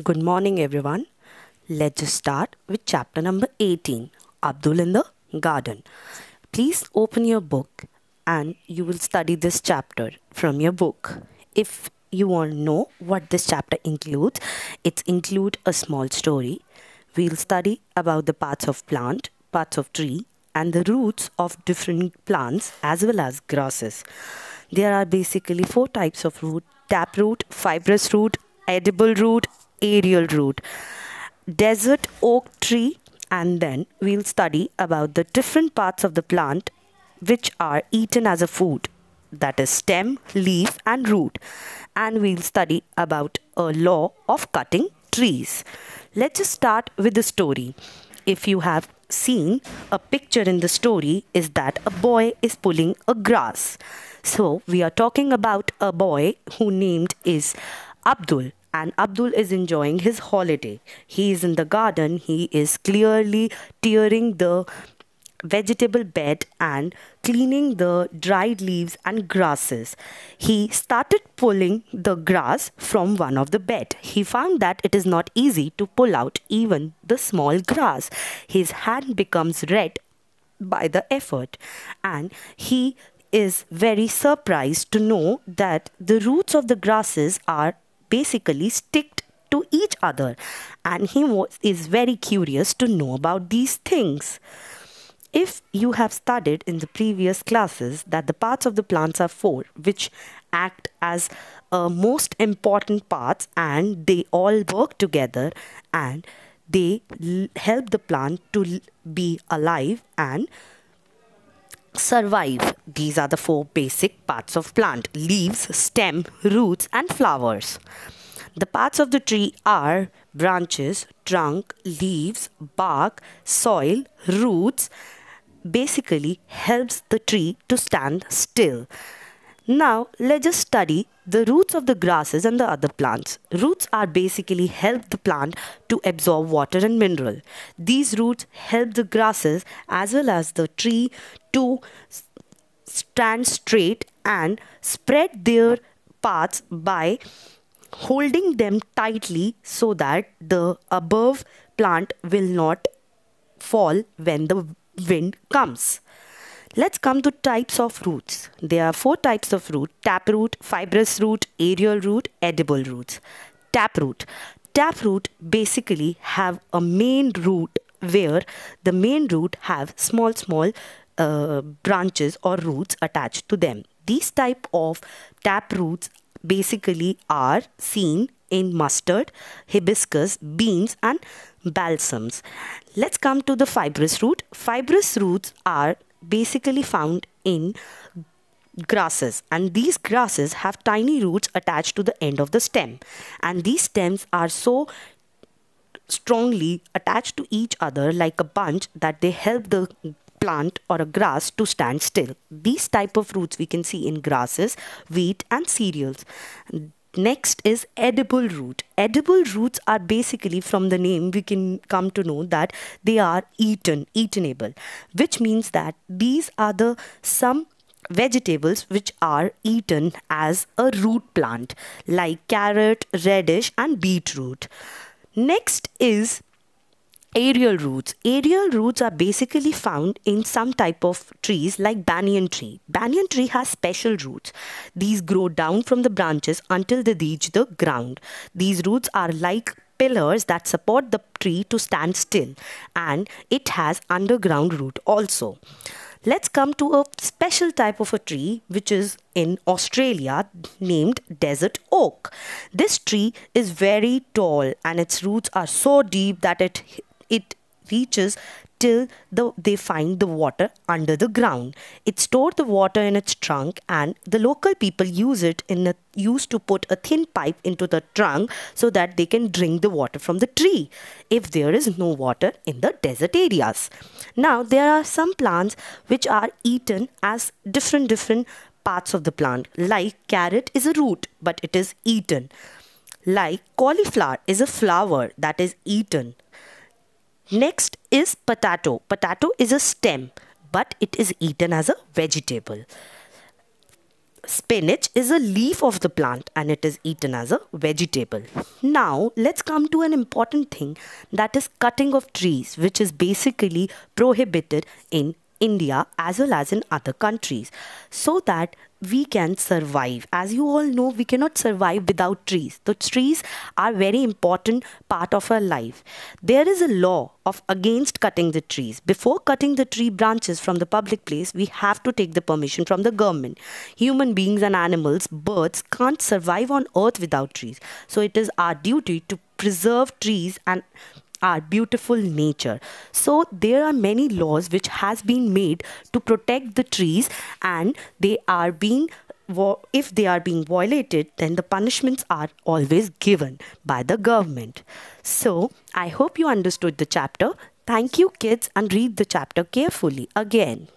Good morning, everyone. Let's just start with chapter number 18, Abdul in the Garden. Please open your book and you will study this chapter from your book. If you want to know what this chapter includes, it includes a small story. We'll study about the parts of plant, parts of tree, and the roots of different plants as well as grasses. There are basically four types of root: taproot, fibrous root, edible root, aerial root, desert oak tree, and then we'll study about the different parts of the plant which are eaten as a food, that is stem, leaf, and root. And we'll study about a law of cutting trees. Let's just start with the story. If you have seen a picture in the story, is that a boy is pulling a grass. So we are talking about a boy who named is Abdul, and Abdul is enjoying his holiday. He is in the garden. He is clearly tearing the vegetable bed and cleaning the dried leaves and grasses. He started pulling the grass from one of the bed. He found that it is not easy to pull out even the small grass. His hand becomes red by the effort, and he is very surprised to know that the roots of the grasses are basically sticked to each other, and is very curious to know about these things. If you have studied in the previous classes that the parts of the plants are four, which act as most important parts, and they all work together and they help the plant to be alive and survive. These are the four basic parts of plant: leaves, stem, roots, and flowers. The parts of the tree are branches, trunk, leaves, bark, soil, roots. Basically helps the tree to stand still. Now let's just study the roots of the grasses and the other plants. Roots are basically help the plant to absorb water and mineral. These roots help the grasses as well as the tree to stand straight and spread their parts by holding them tightly so that the above plant will not fall when the wind comes. Let's come to types of roots. There are four types of root: taproot, fibrous root, aerial root, edible roots. Taproot. Taproot basically have a main root where the main root have small branches or roots attached to them. These type of taproots basically are seen in mustard, hibiscus, beans, and balsams. Let's come to the fibrous root. Fibrous roots are basically found in grasses, and these grasses have tiny roots attached to the end of the stem, and these stems are so strongly attached to each other like a bunch that they help the plant or a grass to stand still. These type of roots we can see in grasses, wheat, and cereals. Next is edible root. Edible roots are basically, from the name we can come to know that they are eatable, which means that these are the some vegetables which are eaten as a root plant, like carrot, radish, and beetroot. Next is aerial roots. Aerial roots are basically found in some type of trees like banyan tree. Banyan tree has special roots. These grow down from the branches until they reach the ground. These roots are like pillars that support the tree to stand still, and it has underground root also. Let's come to a special type of a tree which is in Australia named desert oak. This tree is very tall and its roots are so deep that it reaches till they find the water under the ground. It stores the water in its trunk, and the local people used to put a thin pipe into the trunk so that they can drink the water from the tree if there is no water in the desert areas. Now there are some plants which are eaten as different parts of the plant. Like carrot is a root, but it is eaten. Like cauliflower is a flower that is eaten. Next is potato. Potato is a stem, but it is eaten as a vegetable. Spinach is a leaf of the plant and it is eaten as a vegetable. Now, let's come to an important thing, that is cutting of trees, which is basically prohibited in India as well as in other countries, so that we can survive. As you all know, we cannot survive without trees. The trees are very important part of our life. There is a law of against cutting the trees. Before cutting the tree branches from the public place, we have to take the permission from the government. Human beings and animals, birds can't survive on earth without trees. So it is our duty to preserve trees and our beautiful nature. So there are many laws which has been made to protect the trees, and they are being if they are being violated, then the punishments are always given by the government. So I hope you understood the chapter. Thank you, kids, and read the chapter carefully again.